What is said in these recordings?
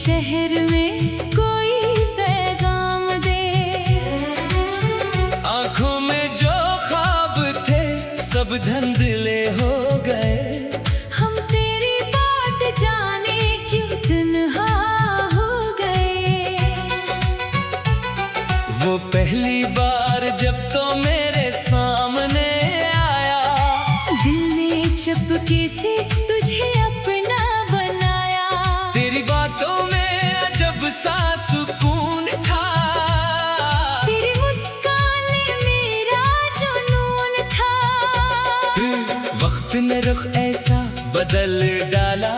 शहर में कोई पैगाम दे। आंखों में जो ख्वाब थे सब धुंधले हो गए। हम तेरी बाट जाने क्यों तन्हा हो गए। वो पहली बार जब तो मेरे सामने आया, दिल ने चुपके से तुझे अपना बनाया। तेरी बातों में अजब सा सुकून था। तेरी मुस्कान में मेरा जुनून था। वक्त ने रुख ऐसा बदल डाला,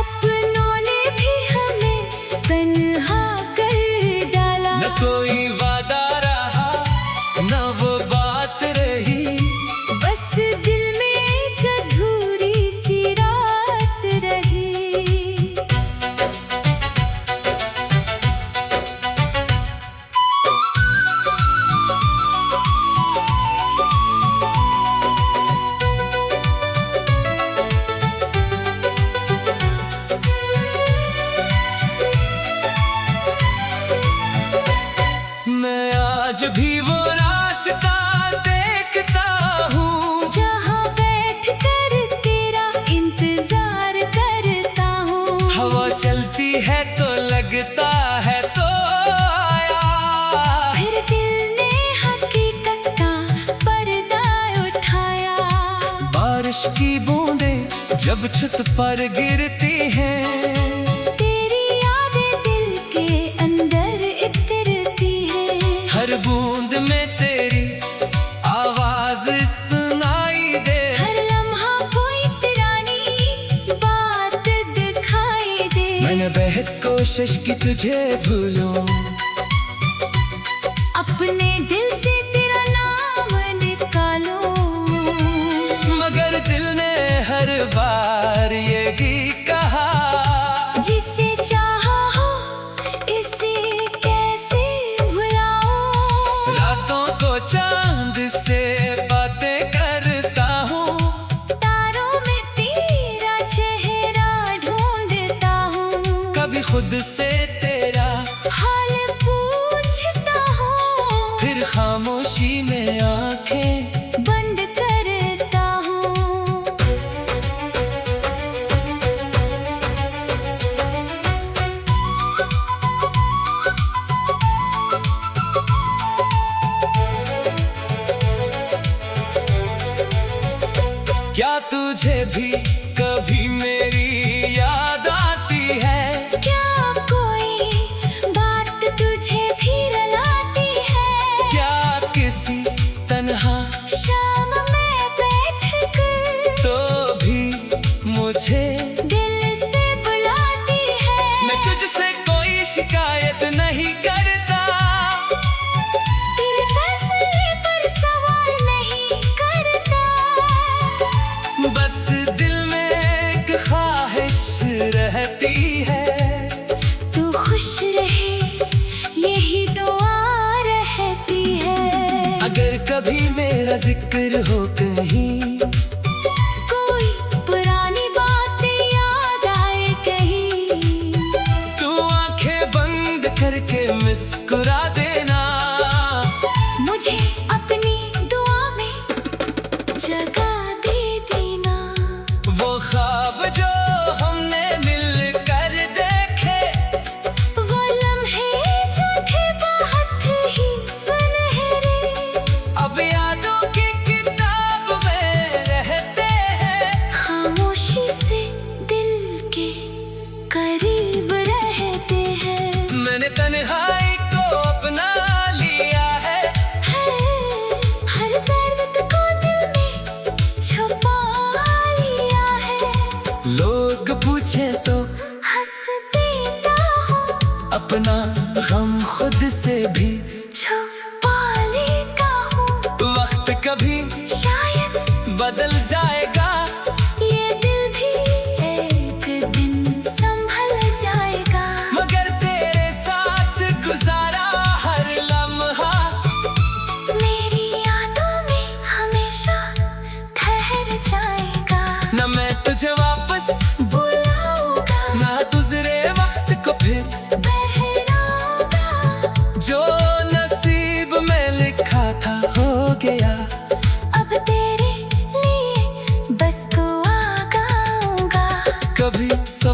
अपनों ने भी हमें तन्हा कर डाला। न कोई वादा रहा न वो बात रही, बस दिल में एक अधूरी सी रात रही। मैं आज भी वो रास्ता देखता हूँ, जहाँ बैठ कर तेरा इंतजार करता हूँ। हवा चलती है तो लगता है तो आया। फिर दिल ने हकीकत का पर्दा उठाया। बारिश की बूंदें जब छत पर गिरती हैं, तेरी यादें दिल के अंदर इतरती है। हर बूंद में तेरी आवाज सुनाई दे। हर लम्हा कोई पुरानी बात दिखाई दे। मैंने बेहद कोशिश की तुझे भूलूं, अपने दिल से तेरा नाम निकालूं। मगर दिल ने हर बार यही कहा, जिसे चाहा हो इसे कैसे भुलाऊं। रातों को चांद से बातें करता हूँ, तारों में तेरा चेहरा ढूंढता हूँ। कभी खुद से तेरा हाल पूछता हूँ, फिर खामोशी में आंखें बंद करता हूँ। क्या तुझे भी कभी मेरी याद आती है? क्या कोई बात तुझे भी रुलाती है? क्या किसी तन्हा शाम में बैठकर तो भी मुझे दिल से बुलाती है। मैं तुझसे कोई शिकायत नहीं करता, तेरे फैसले पर सवाल नहीं करता। बस दिल में एक ख्वाहिश रहती है, तू खुश रहे यही दुआ रहती है। अगर कभी मेरा जिक्र हो कहीं, कोई पुरानी बात याद आए कहीं, तू आंखें बंद करके मुस्कुरा देना। मुझे अपनी दुआ में जगह दे देना। वो ख्वाब जो हमने मिलकर देखे, वो लम्हे जो थे बहुत ही सुनहरे, अब यादों की किताब में रहते हैं। खामोशी से दिल के करीब रहते हैं। मैंने तन्हाई को अपना लिया है, हर दर्द को दिल में छुपा लिया है। लोग पूछे तो हंस देता हूँ, अपना गम खुद से भी। छुपा लेता हूँ। वक्त कभी शायद बदल जाएगा, ये दिल भी एक दिन संभल जाएगा। मगर तेरे साथ गुजारा हर लम्हा मेरी यादों में हमेशा ठहर जाएगा। न मैं तुझे वापस बुलाऊंगा ना तुझरे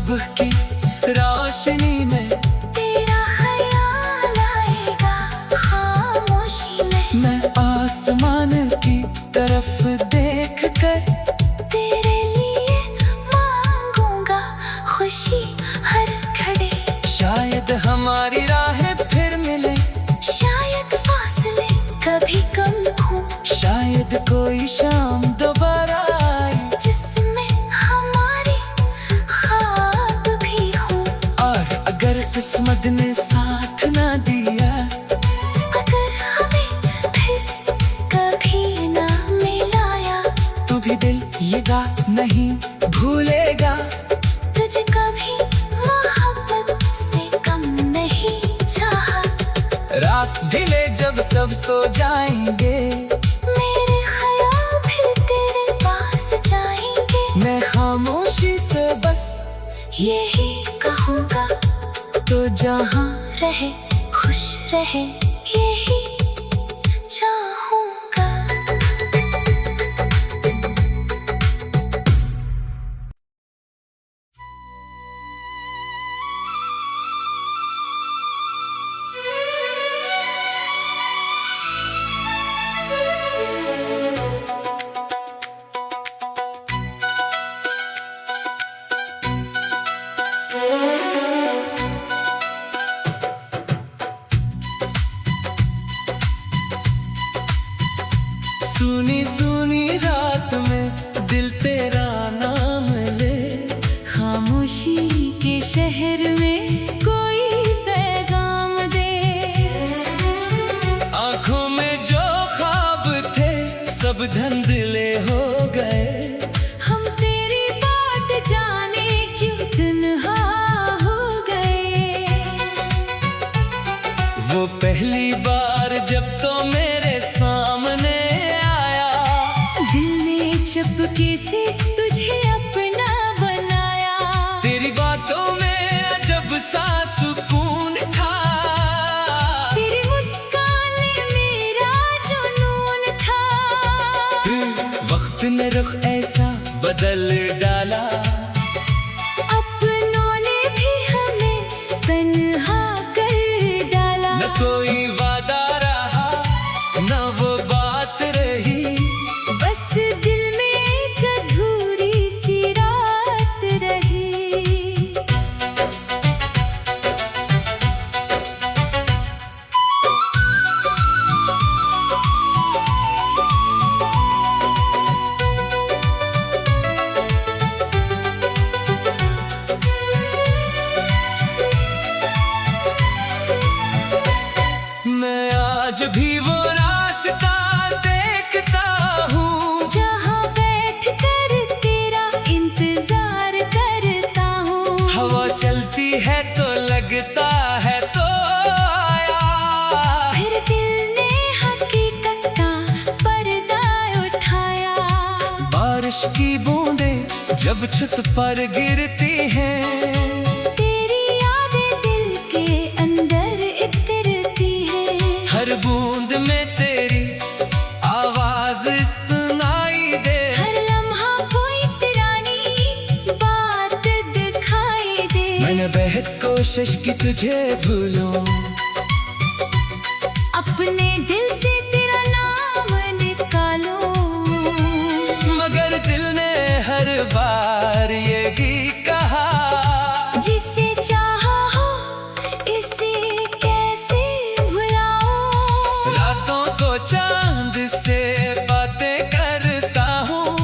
सुबह की रोशनी में तेरा ख्याल आएगा खामोशी में। मैं आसमान की तरफ देख कर तेरे लिए मांगूंगा खुशी हर घड़ी। शायद हमारी राहें फिर मिले, शायद फासले कभी कम हो, शायद कोई शाम दोबारा आए जिसमें हमारी ख्वाब भी हो। और अगर किस्मत ने साथ ना दिया, अगर हमें फिर कभी ना मिलाया, तू भी दिल ये बात नहीं भूलेगा। तुझे कभी मोहब्बत से कम नहीं चाहा। रात ढले जब सब सो जाएंगे, मेरे ख्याल फिर तेरे पास जाएंगे। मैं खामोशी से बस यही कहूँगा, तो जहाँ रहे खुश रहे यही चाहूँगा। सुनी सुनी रात में दिल तेरा नाम ले, खामोशी के शहर में कोई पैगाम दे। आंखों में जो ख्वाब थे सब धुंधले हो गए। हम तेरी बात जाने क्यों तन्हा हो गए। वो पहली बार जब तो मेरे सामने आया, दिल ने चुपके से तुझे अपना बनाया। तेरी बातों में अजब सा सुकून था, तेरी मुस्कान में मेरा जुनून था। फिर वक्त ने रुख ऐसा बदल डाला, अपनों ने भी हमें तन्हा कर डाला। न कोई वादा रहा न वो बात रही, बस दिल में एक अधूरी सी रात रही। मैं आज भी वो रास्ता देखता हूँ, जहाँ बैठ कर तेरा इंतजार करता हूँ। हवा चलती है तो लगता है तो आया। फिर दिल ने हकीकत का पर्दा उठाया। बारिश की बूंदें जब छत पर गिरती हैं, तेरी यादें दिल के अंदर इतरती है। हर बूंद में तेरी आवाज सुनाई दे। हर लम्हा कोई तिरानी बात दिखाई दे। मैंने बेहद कोशिश की तुझे भूलूं, अपने दिल से तेरा नाम निकालूं। मगर दिल ने हर बार ये भी कहा, जिसे चाहा हो इसे कैसे भुलाऊं। रातों को चांद से बातें करता हूँ,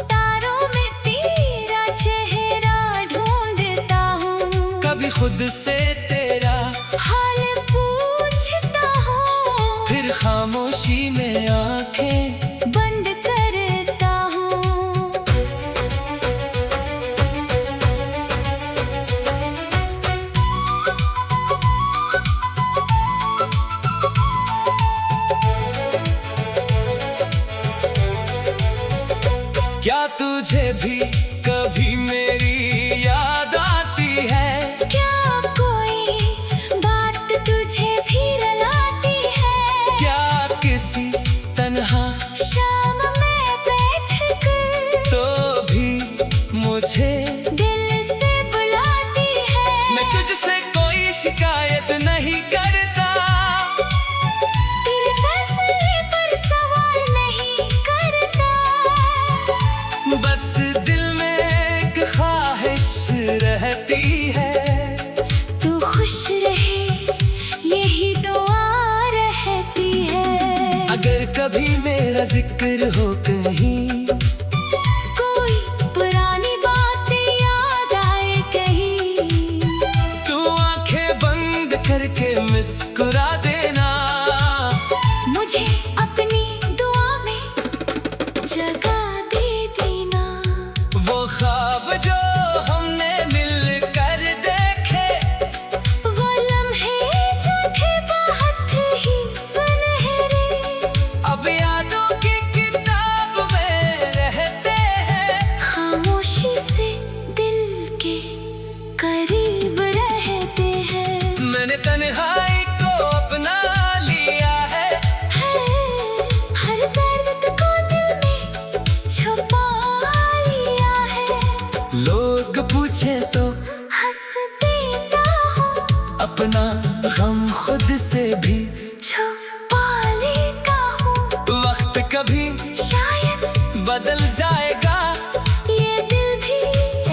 तारों में तेरा चेहरा ढूंढता हूँ। कभी खुद से तेरा हाल पूछता हूँ, फिर खामोशी में आंखें बंद करता हूँ। क्या तुझे भी कभी मेरी याद आती है? क्या आपको मैंने तन्हाई को अपना लिया है। हर दर्द को दिल में छुपा लिया है। लोग पूछे तो हंस देता हूँ, अपना गम खुद से भी छुपा लेता हूँ। वक्त कभी शायद बदल जाएगा, ये दिल भी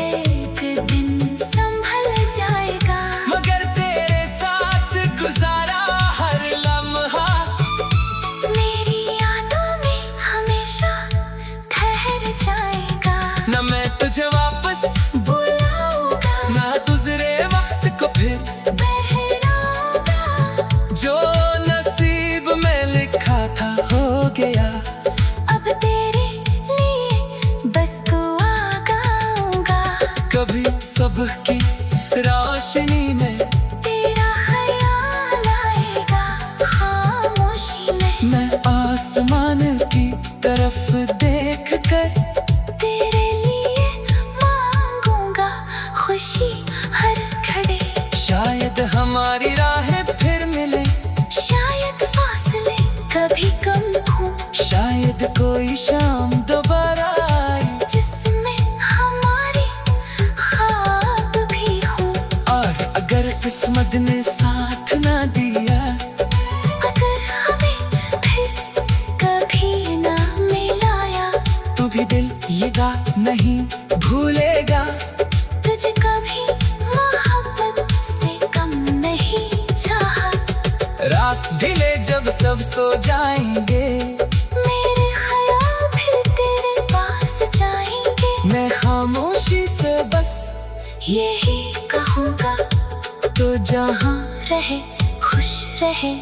एक दिन संभल जाएगा। मगर तेरे साथ गुजारा हर लम्हा मेरी यादों में हमेशा ठहर जाएगा। न मैं तुझे वापस बुलाऊंगा, ना गुजरे वक्त को फिर बहराऊंगा। जो नसीब में लिखा था हो गया। अब तेरे लिए बस दुआ गाऊंगा। कभी सुबह की रोशनी में तेरा ख्याल आएगा, खामोशी में मैं आसमान की तरफ देख कर तेरे लिए मांगूंगा खुशी हर घड़ी। शायद हमारी राहें फिर मिले, शायद फासले कभी कम हो, शायद कोई शाम दोबारा आए जिसमें हमारे ख्वाब भी हो। और अगर किस्मत ने साथ ना दिया, अगर हमें फिर कभी ना मिलाया, तू भी दिल ये बात नहीं भूलेगा। तुझे कभी मोहब्बत से कम नहीं चाहा। रात ढिले जब सब सो जाएंगे, मेरे ख्याल फिर तेरे पास जाएंगे। मैं खामोशी से बस यही कहूँगा, तो जहाँ रहे खुश रहे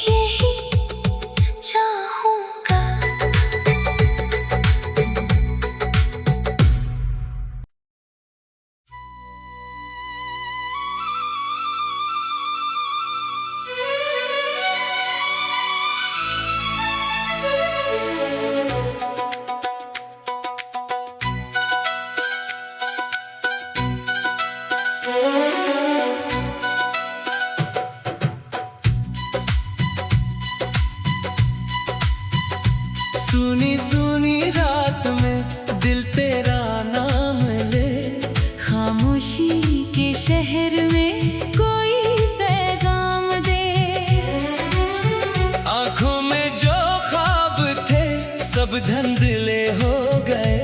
यही चाहूँगा। सुनी सुनी रात में दिल तेरा नाम ले, खामोशी के शहर में कोई पैगाम दे। आंखों में जो ख्वाब थे सब धुंधले हो गए।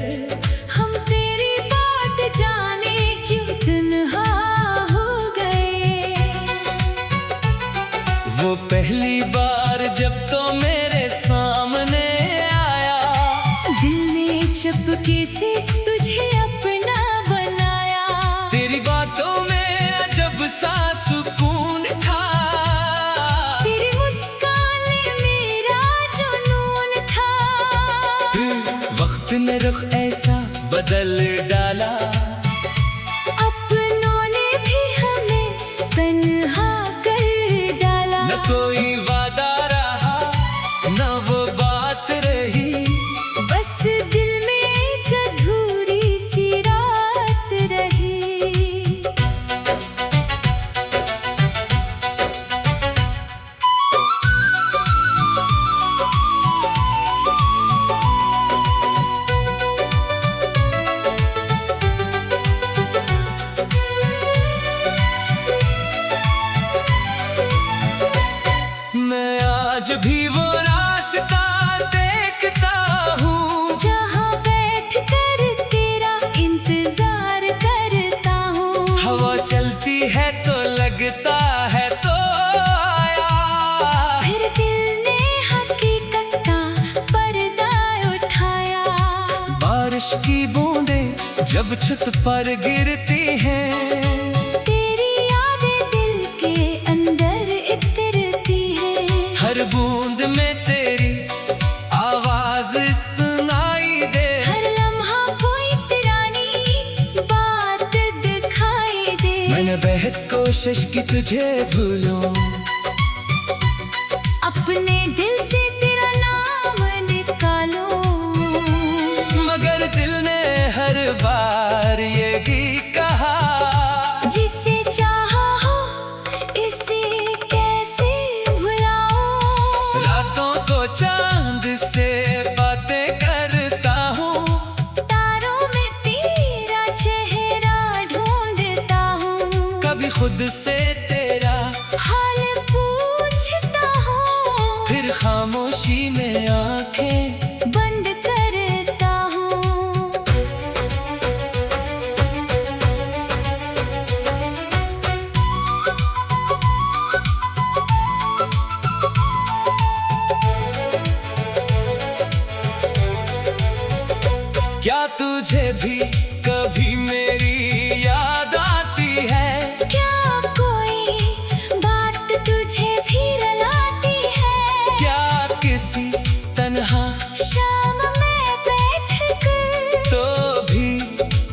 हम तेरी बात जाने क्यों तन्हा हो गए। वो पहली बार जब तो मेरे सामने आया, दिल ने चुपके से तुझे अपना बनाया। तेरी बातों में अजब सा सुकून था। तेरी मुस्कान में मेरा जुनून था। फिर वक्त ने रुख ऐसा बदल डाला, अपनों ने भी हमें तन्हा कर डाला। न कोई वादा रहा न वो बात रही। बस दिल में एक अधूरी सी रात रही। मैं आज भी वो रास्ता देखता हूँ, जहाँ बैठ कर तेरा इंतजार करता हूँ। हवा चलती है तो लगता है तो आया। फिर दिल ने हकीकत का पर्दा उठाया। बारिश की बूंदें जब छत पर गिरती हैं, तेरी यादें दिल के अंदर इतरती है। हर बूंद में तेरी आवाज सुनाई दे। हर लम्हा कोई तिरानी बात दिखाई दे। मैंने बेहद कोशिश की तुझे भूलूं, अपने दिल से तेरा नाम निकालूं। मगर दिल ने हर बार ये भी कहा, जिसे चाहा हो इसे खुद से तेरा हाल पूछता हूँ, फिर खामोशी में आंखें बंद करता हूँ। क्या तुझे भी कभी मेरी याद आती है? क्या कोई बात तुझे भी रुलाती है? क्या किसी तन्हा शाम में बैठकर तो भी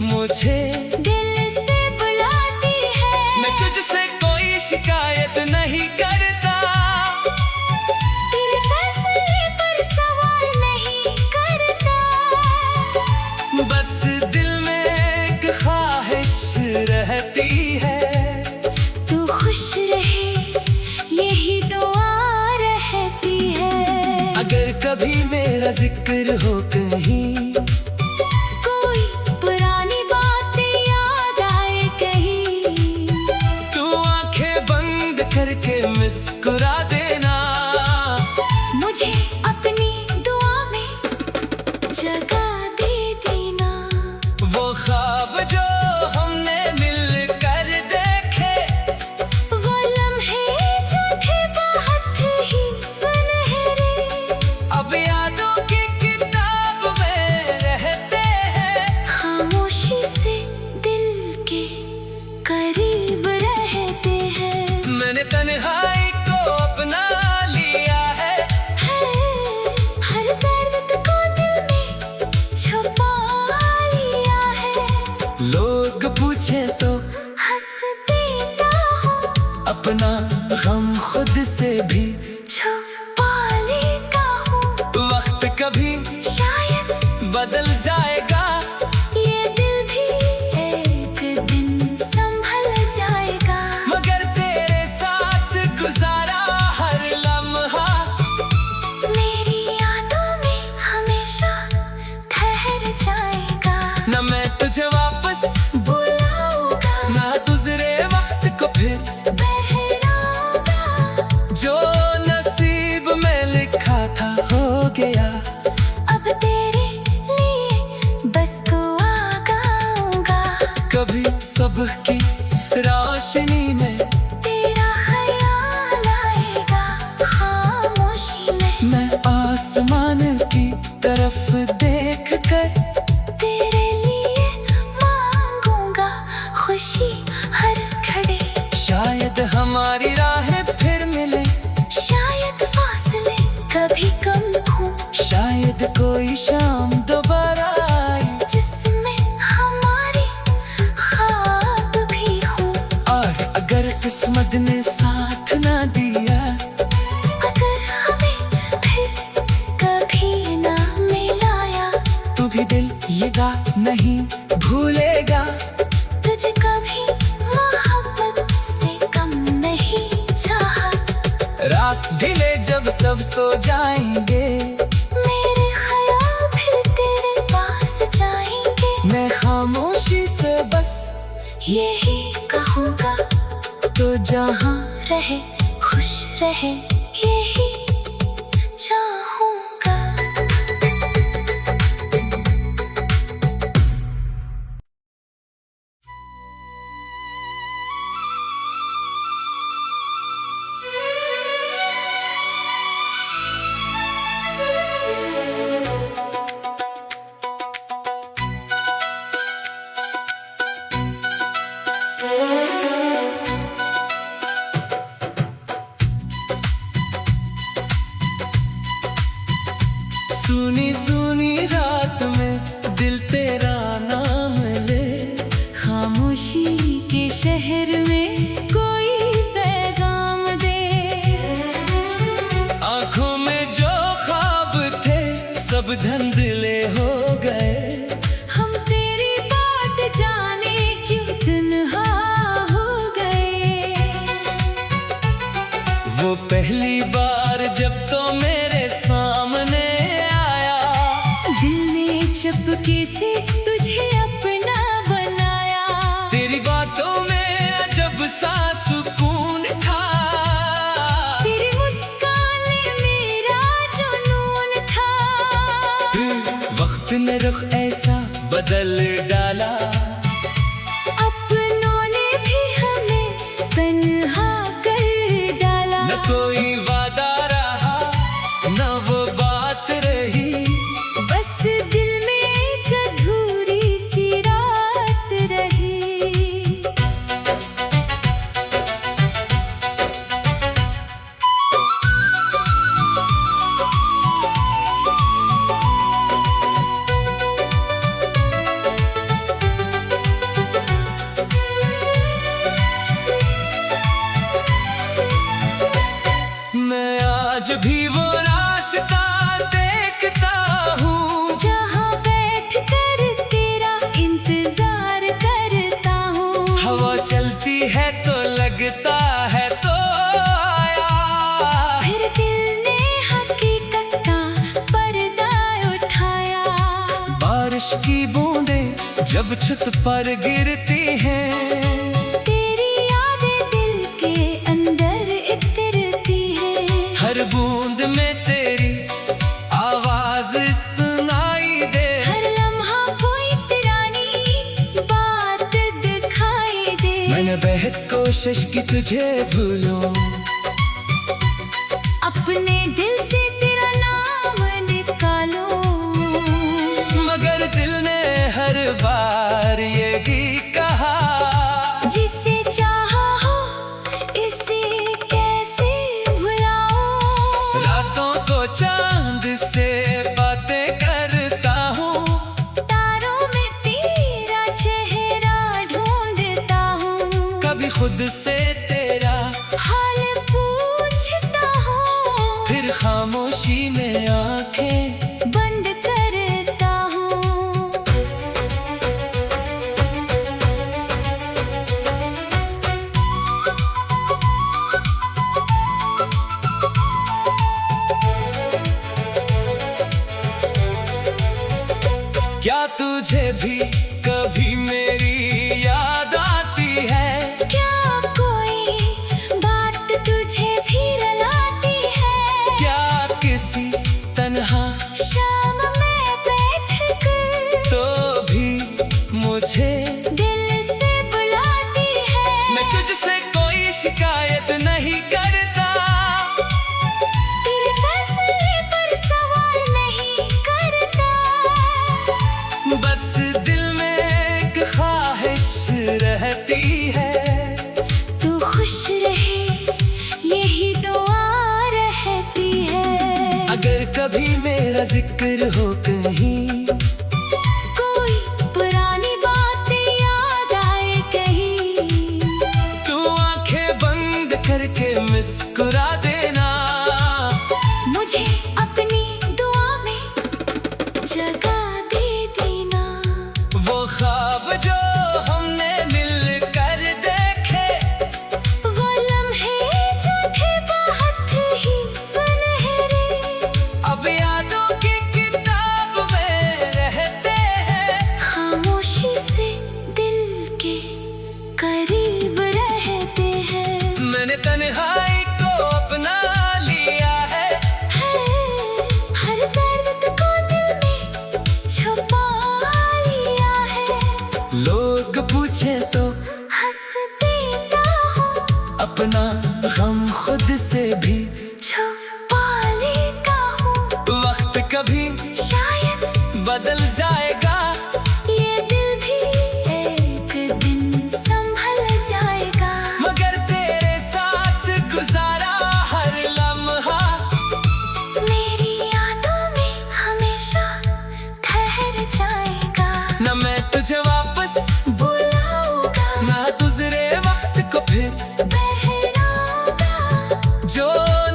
मुझे दिल से बुलाती है। मैं तुझसे कोई शिकायत नहीं करता, तेरे फैसले पर सवाल नहीं करता। बस दिल में एक ख्वाहिश रहती है, तू खुश रहे यही दुआ रहती है। अगर कभी मेरा जिक्र हो कहीं, कोई पुरानी बातें याद आए कहीं, तू आंखें बंद करके मुस्कुरा देना। मुझे अपनी दुआ में जगह दे देना। वो ख्वाब जो हमने मिलकर देखे, वो लम्हे जो थे बहुत ही सुनहरे, अब यादों की किताब में रहते हैं। खामोशी से दिल के करीब रहते हैं। मैंने तन्हाई को अपना लिया है, हर दर्द को दिल में छुपा लिया है। लोग पूछे तो हंस देता हूँ, अपना गम खुद से भी। छुपा लेता हूँ। वक्त कभी शायद बदल जाएगा, ये दिल भी एक दिन संभल जाएगा। मगर तेरे साथ गुजारा हर लम्हा मेरी यादों में हमेशा ठहर जाएगा। न मैं तुझे वापस बुलाऊंगा, ना गुजरे वक्त को फिर, बहराऊंगा। जो नसीब में लिखा था हो गया। अब तेरे लिए बस दुआ गाऊंगा। कभी सबकी रोशनी में तेरा ख्याल आएगा खामोशी में। मैं आसमान की तरफ देख कर तेरे लिए मांगूंगा खुशी हर घड़ी। शायद हमारी राहें फिर मिले, शायद फासले कभी कम हो, शायद कोई शाम दोबारा आए, जिसमें हमारे ख्वाब भी हो। और अगर किस्मत ने साथ ना दिया, अगर हमें फिर कभी ना मिलाया, तू भी दिल ये बात नहीं भूलेगा। तुझे कभी मोहब्बत से कम नहीं चाहा। रात ढिले जब सब सो जाएंगे, मेरे ख्याल फिर तेरे पास जाएंगे। मैं खामोशी से बस यही कहूँगा, तो जहाँ रहे खुश रहे यही चाहूँगा। सुनी सुनी रात में दिल तेरा नाम ले, खामोशी के शहर में कोई पैगाम दे। आंखों में जो ख्वाब थे सब धुंधले हो गए। हम तेरी बाट जाने क्यों तन्हा हो गए। वो पहली बार जब तो मेरे सामने आया, दिल ने चुपके से तुझे अपना बनाया। तेरी बातों में अजब सा बदल डाला। अपनों ने भी हमें तन्हा कर डाला। न कोई वादा रहा न वो बात रही, बस दिल में एक अधूरी सी रात रही। मैं आज भी वो रास्ता देखता हूँ, जहाँ बैठ कर तेरा इंतजार करता हूँ। हवा चलती है तो लगता है तो आया। फिर दिल ने हकीकत का पर्दा उठाया। बारिश की बूंदें जब छत पर गिरती हैं, तेरी यादें दिल के अंदर इतरती है। हर बूंद में तेरी आवाज सुनाई दे। हर लम्हा कोई पुरानी बात दिखाई दे। मैंने बेहद कोशिश की तुझे भूलूं, अपने दिल से तेरा नाम निकालूं, मगर दिल ने हर बार यही कहा, जिसे चाहा हो इसे कैसे भुलाऊं। रातों को चांद से बातें करता हूँ, तारों में तेरा चेहरा ढूंढता हूँ। कभी खुद से तेरा हाल पूछता हूँ, फिर खामोशी में आंखें बंद करता हूँ। क्या तुझे भी कभी मेरी याद आती है? क्या कोई बात तुझे भी रुलाती है? क्या किसी तन्हा शाम में बैठ कर तो भी मुझे दिल से बुलाती है। मैं तुझसे कोई शिकायत नहीं करता, तेरे फैसले पर सवाल नहीं करता। बस दिल में एक ख्वाहिश रहती है, तू खुश रहे यही दुआ रहती है। अगर कभी मेरा जिक्र हो कहीं, कोई पुरानी बात याद आए कहीं, तू आंखें बंद करके मुस्कुरा देना। मुझे अपनी दुआ में जगह दे देना। वो ख्वाब जो हमने मिलकर देखे, वो लम्हे जो थे बहुत ही सुनहरे, अब यादों की किताब में रहते हैं। खामोशी से दिल के करीब रहते हैं। मैंने तन्हाई को अपना लिया है, हर दर्द को दिल में छुपा लिया है। लोग पूछे तो हंस देता हूँ, अपना गम खुद से भी। छुपा लेता हूँ। वक्त कभी शायद बदल जाएगा, ये दिल भी एक दिन संभल जाएगा। मगर तेरे साथ गुजारा हर लम्हा मेरी यादों में हमेशा ठहर जाएगा। न मैं तुझे वापस बुलाऊंगा, ना गुजरे वक्त को फिर, बहराऊंगा। जो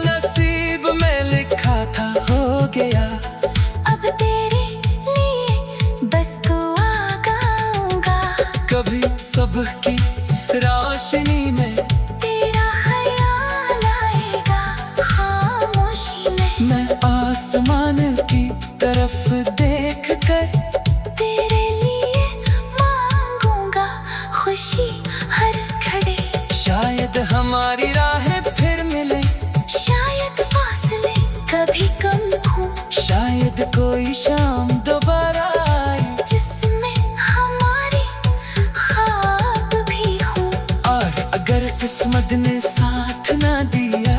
नसीब में लिखा था हो गया। अब तेरे लिए बस दुआ गाऊंगा। कभी सुबह की रोशनी में तेरा ख्याल आएगा, खामोशी में मैं आसमान की तरफ देख कर तेरे लिए मांगूंगा खुशी हर घड़ी। शायद हमारी राहें फिर मिले, शायद फासले कभी कम हो, शायद कोई शाम दोबारा आए, जिसमें किस्मत ने साथ ना दिया।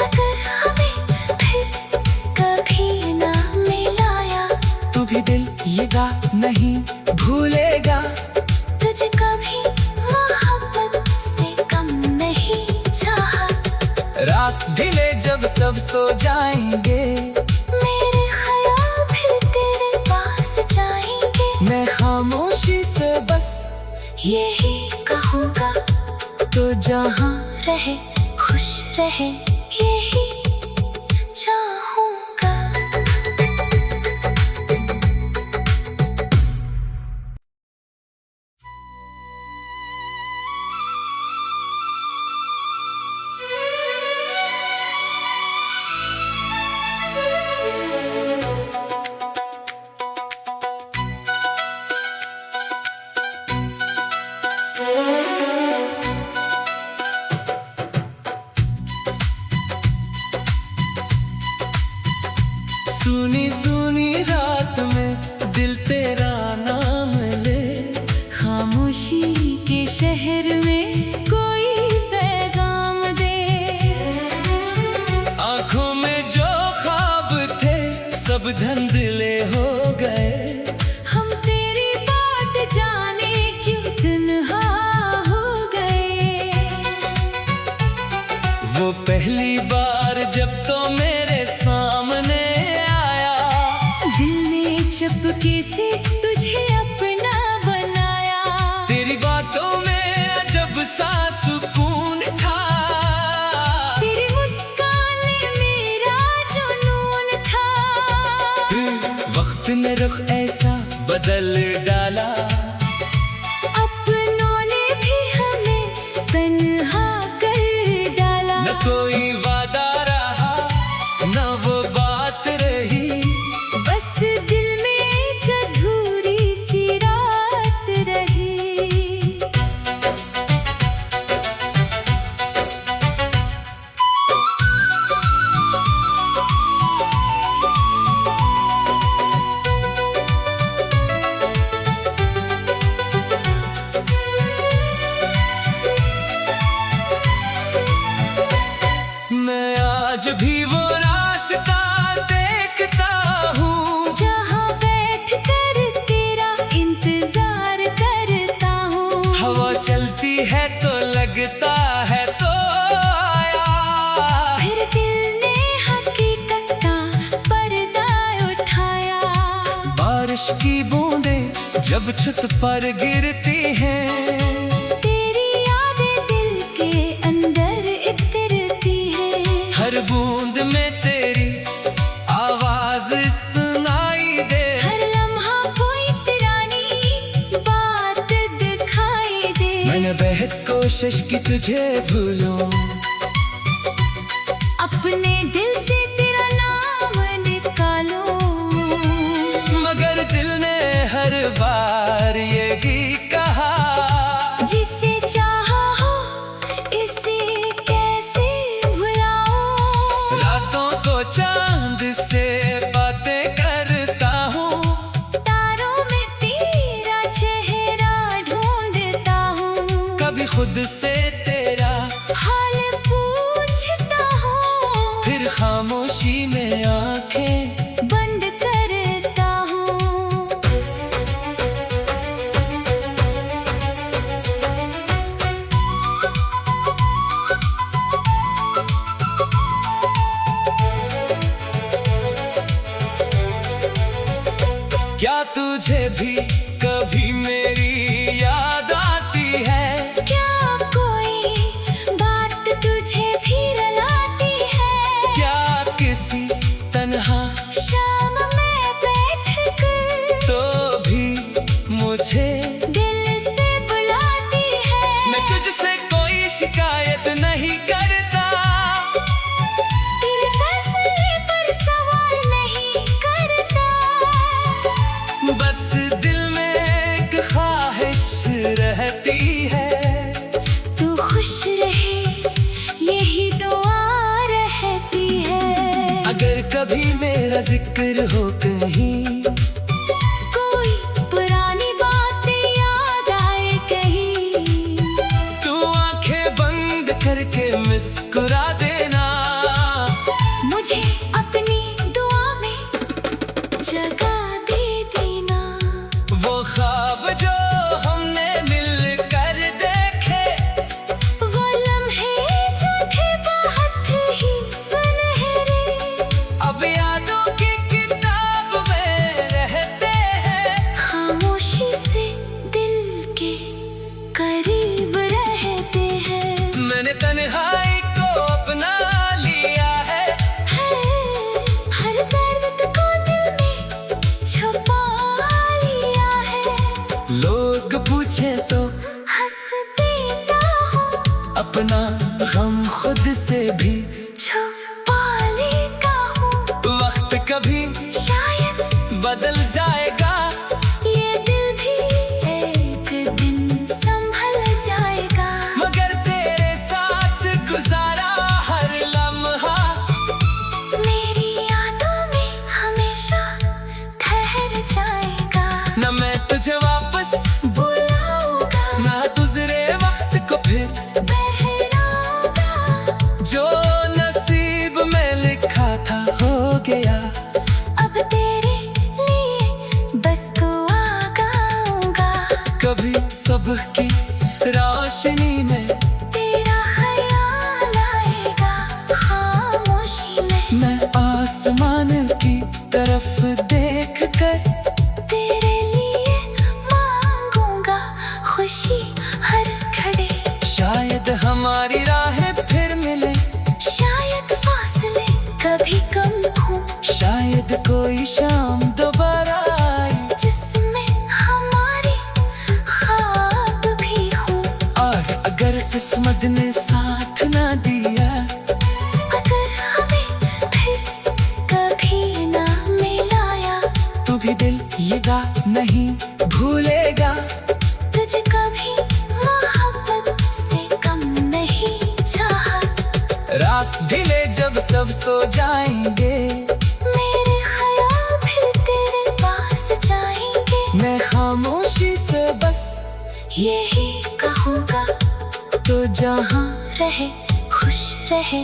अगर हमें फिर कभी ना मिलाया, तू भी दिल ये गा नहीं भूलेगा। तुझे कभी मोहब्बत से कम नहीं चाहा। रात ढले जब सब सो जाएंगे, मेरे ख्याल फिर तेरे पास जाएंगे। मैं खामोशी से बस यही कहूँगा, तो जहाँ रहे खुश रहे यही चाहूँगा। सुनी सुनी रात में दिल तेरा नाम ले। खामोशी के शहर में कोई पैगाम दे। आंखों में जो ख्वाब थे सब धुंधले हो गए। हम तेरी बाट जाने क्यों तन्हा हो गए। वो पहली बार जब तो मेरे सामने आया, दिल ने चपके से तुझे अपना बनाया। तेरी बातों में अजब सा सुकून था। तेरी मुस्कान में मेरा जुनून था। फिर वक्त ने रुख ऐसा बदल डाला, अपनों ने भी हमें तन्हा कर डाला। न कोई वादा रहा न वो बात रही। बस दिल में एक अधूरी सी रात रही। मैं आज भी वो रास्ता देखता हूँ, जहाँ बैठ कर तेरा इंतजार करता हूँ। हवा चलती है तो लगता है तो आया। फिर दिल ने हकीकत का पर्दा उठाया। बारिश की बूंदें जब छत पर गिरती हैं, तेरी यादें दिल के अंदर इतरती है। हर बूंद में तेरी आवाज सुनाई दे। हर लम्हा कोई तिरानी बात दिखाई दे। मैंने बेहद कोशिश की तुझे भूलूं, अपने दिल से तेरा नाम निकालूं। मगर दिल ने हर बार यही कहा, जिसे चाहा हो इसे कैसे भुलाऊं। रातों को चांद से बातें करता हूँ। तारों में तेरा चेहरा ढूंढता हूँ। कभी खुद से तेरा हाल पूछता हूँ। फिर खामोशी में आंखें बंद करता हूँ। क्या तुझे भी कभी मेरी याद आती है? क्या कोई बात तुझे भी रुलाती है? क्या किसी तन्हा शाम में बैठ कर तो भी मुझे दिल से बुलाती है। मैं तुझसे कोई शिकायत नहीं करता, तेरे फैसले पर सवाल नहीं करता। बस दिल में एक ख्वाहिश रहती है, तू खुश रहे यही दुआ रहती है। अगर कभी मेरा जिक्र हो कहीं, कोई पुरानी बातें याद आए कहीं, तू आंखें बंद करीब रहते हैं। मैंने तन्हाई को अपना लिया है, हर दर्द को दिल में छुपा लिया है। लोग पूछे तो हंस देता हूँ, अपना गम खुद से भी छुपा लेता हूँ। वक्त कभी शायद बदल जाएगा, ये दिल भी एक दिन संभल जाएगा। मगर तेरे साथ गुजारा हर लम्हा मेरी यादों में हमेशा ठहर जाएगा। न मैं तुझे वापस बुलाऊंगा, ना गुजरे वक्त को फिर बहराऊंगा। जो नसीब में लिखा था हो गया। अब तेरे लिए बस दुआ गाऊंगा। कभी सबकी रोशनी में तेरा ख्याल आएगा, खामोशी में मैं आसमान की तरफ देख कर तेरे लिए मांगूंगा खुशी हर घड़ी। शायद हमारी राहें फिर मिले, शायद फासले कभी कम हों, शायद कोई शाम दोबारा आए जिसमें हमारे ख्वाब भी हों। और अगर किस्मत ने साथ ना दिया, अगर हमें फिर कभी ना मिलाया, तू भी दिल ये बात नहीं भूलेगा। तुझे कभी मोहब्बत से कम नहीं चाहा। रात ढले जब सब सो जाएंगे, मेरे ख्याल भी तेरे पास जाएंगे। मैं खामोशी से बस यही कहूँगा, तो जहाँ रहे खुश रहे।